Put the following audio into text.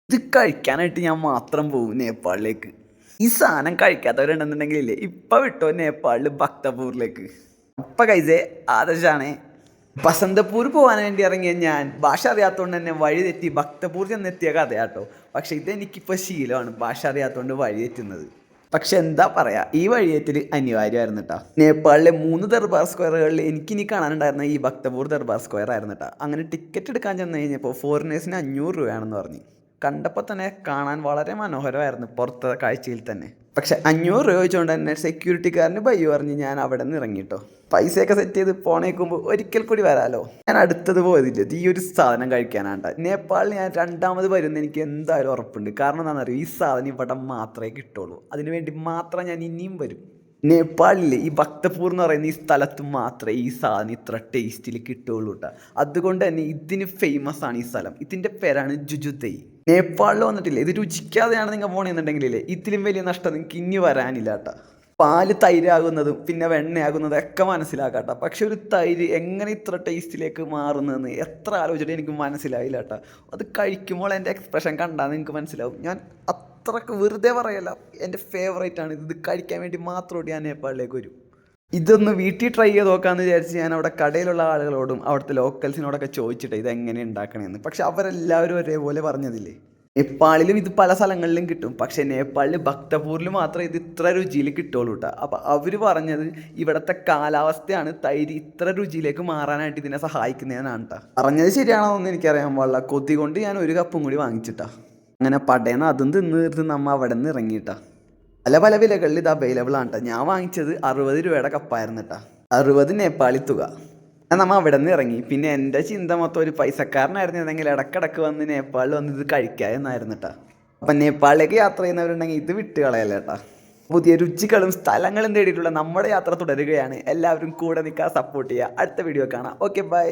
ഇത് കഴിക്കാനായിട്ട് ഞാൻ മാത്രം പോകും നേപ്പാളിലേക്ക്. ഈ സാധനം കഴിക്കാത്തവരുണ്ടെന്നുണ്ടെങ്കിലേ ഇപ്പം വിട്ടോ നേപ്പാളിൽ ഭക്തപൂറിലേക്ക്. അപ്പം കൈസേ ആദർശാണേ. ബസന്തപൂർ പോകാൻ വേണ്ടി ഇറങ്ങിയ ഞാൻ ഭാഷ അറിയാത്തതുകൊണ്ട് തന്നെ വഴി തെറ്റി ഭക്തപൂർ ചെന്നെത്തിയ കഥയാട്ടോ. പക്ഷെ ഇതെനിക്കിപ്പോൾ ശീലമാണ് ഭാഷ അറിയാത്തതുകൊണ്ട് വഴി തെറ്റുന്നത്. പക്ഷെ എന്താ പറയുക, ഈ വഴിയേറ്റൽ അനിവാര്യമായിരുന്നു കേട്ടോ. നേപ്പാളിലെ 3 ദർബാർ സ്ക്വയറുകളിൽ എനിക്കിനി കാണാനുണ്ടായിരുന്ന ഈ ഭക്തപൂർ ദർബാർ സ്ക്വയർ ആയിരുന്നു കേട്ടോ. അങ്ങനെ ടിക്കറ്റ് എടുക്കാൻ ചെന്ന് കഴിഞ്ഞപ്പോൾ ഫോറിനേഴ്സിന് 500 രൂപയാണെന്ന് പറഞ്ഞു. കണ്ടപ്പോൾ തന്നെ കാണാൻ വളരെ മനോഹരമായിരുന്നു പുറത്തെ കാഴ്ചയിൽ തന്നെ. പക്ഷെ 500 രൂപ ചോദിച്ചുകൊണ്ട് തന്നെ സെക്യൂരിറ്റിക്കാരന് ബൈ പറഞ്ഞ് ഞാൻ അവിടെ നിന്ന് ഇറങ്ങിട്ടോ. പൈസയൊക്കെ സെറ്റ് ചെയ്ത് പോണേക്കുമ്പോൾ ഒരിക്കൽ കൂടി വരാമല്ലോ. ഞാൻ അടുത്തത് പോയതില്ല ഈ ഒരു സാധനം കഴിക്കാനാണ്ട. നേപ്പാളിൽ ഞാൻ 2ാമത് വരുന്ന എനിക്ക് എന്തായാലും ഉറപ്പുണ്ട്. കാരണം എന്താണെന്ന് അറിയാം, ഈ സാധനം ഇവിടെ മാത്രമേ കിട്ടുള്ളൂ. അതിനുവേണ്ടി മാത്രം ഞാൻ ഇനിയും വരും. നേപ്പാളിലെ ഈ ഭക്തപൂർ എന്ന് പറയുന്ന ഈ സ്ഥലത്ത് മാത്രമേ ഈ സാധനം ഇത്ര ടേസ്റ്റിൽ കിട്ടുകയുള്ളൂ കേട്ടോ. അതുകൊണ്ട് തന്നെ ഇതിന് ഫേമസ് ആണ് ഈ സ്ഥലം. ഇതിൻ്റെ പേരാണ് ജുജുതൈ. നേപ്പാളിൽ വന്നിട്ടില്ലേ, ഇത് രുചിക്കാതെയാണ് നിങ്ങൾ പോകണമെന്നുണ്ടെങ്കിലേ ഇതിലും വലിയ നഷ്ടം നിങ്ങൾക്ക് ഇനി വരാനില്ല കേട്ടോ. പാല് തൈരാകുന്നതും പിന്നെ വെണ്ണയാകുന്നതും ഒക്കെ മനസ്സിലാക്കാം കേട്ടോ. പക്ഷെ ഒരു തൈര് എങ്ങനെ ഇത്ര ടേസ്റ്റിലേക്ക് മാറുന്നതെന്ന് എത്ര ആലോചിച്ചിട്ട് എനിക്ക് മനസ്സിലായില്ല കേട്ടോ. അത് കഴിക്കുമ്പോൾ എൻ്റെ എക്സ്പ്രഷൻ കണ്ടാൽ നിങ്ങൾക്ക് മനസ്സിലാവും. ഞാൻ അത്രക്ക് വെറുതെ പറയല്ല, എൻ്റെ ഫേവറേറ്റ് ആണ്. ഇത് കഴിക്കാൻ വേണ്ടി മാത്രമായിട്ട് ഞാൻ നേപ്പാളിലേക്ക് വരും. ഇതൊന്ന് വീട്ടിൽ ട്രൈ ചെയ്ത് നോക്കാമെന്ന് വിചാരിച്ച് ഞാൻ അവിടെ കടയിലുള്ള ആളുകളോടും അവിടുത്തെ ലോക്കൽസിനോടൊക്കെ ചോദിച്ചിട്ട് ഇതെങ്ങനെ ഉണ്ടാക്കണമെന്ന്. പക്ഷെ അവരെല്ലാവരും ഒരേപോലെ പറഞ്ഞതില്ലേ. നേപ്പാളിലും ഇത് പല സ്ഥലങ്ങളിലും കിട്ടും, പക്ഷേ നേപ്പാളിൽ ഭക്തപൂരിൽ മാത്രമേ ഇത് ഇത്ര രുചിയിൽ കിട്ടുള്ളൂ കേട്ടോ. അപ്പോൾ അവർ പറഞ്ഞത് ഇവിടുത്തെ കാലാവസ്ഥയാണ് തൈര് ഇത്ര രുചിയിലേക്ക് മാറാനായിട്ട് ഇതിനെ സഹായിക്കുന്നതെന്നാണ് കേട്ടോ. പറഞ്ഞത് ശരിയാണോ എന്ന് എനിക്കറിയാൻ പാടില്ല. കൊതി കൊണ്ട് ഞാൻ ഒരു കപ്പും കൂടി വാങ്ങിച്ചിട്ടാ. അങ്ങനെ പടേന്ന് അതും തിന്ന് നമ്മ അവിടെ നിന്ന് ഇറങ്ങിയിട്ടാ. പല വിലകളിൽ ഇത് അവൈലബിൾ ആണ് കേട്ടോ. ഞാൻ വാങ്ങിച്ചത് 60 രൂപയുടെ കപ്പായിരുന്നു കേട്ടോ. 60 നേപ്പാളി തുക. നമ്മൾ അവിടെ നിന്ന് ഇറങ്ങി. പിന്നെ എൻ്റെ ചിന്ത മൊത്തം ഒരു പൈസക്കാരനായിരുന്നെങ്കിൽ ഇടക്കിടക്ക് വന്ന് നേപ്പാളിൽ വന്ന് ഇത് കഴിക്കുക എന്നായിരുന്നു കേട്ടോ. അപ്പം നേപ്പാളിലേക്ക് യാത്ര ചെയ്യുന്നവരുണ്ടെങ്കിൽ ഇത് വിട്ട് കളയല്ല കേട്ടോ. പുതിയ രുചികളും സ്ഥലങ്ങളും തേടിയിട്ടുള്ള നമ്മുടെ യാത്ര തുടരുകയാണ്. എല്ലാവരും കൂടെ നിൽക്കാൻ സപ്പോർട്ട് ചെയ്യുക. അടുത്ത വീഡിയോ കാണാം. Okay, by.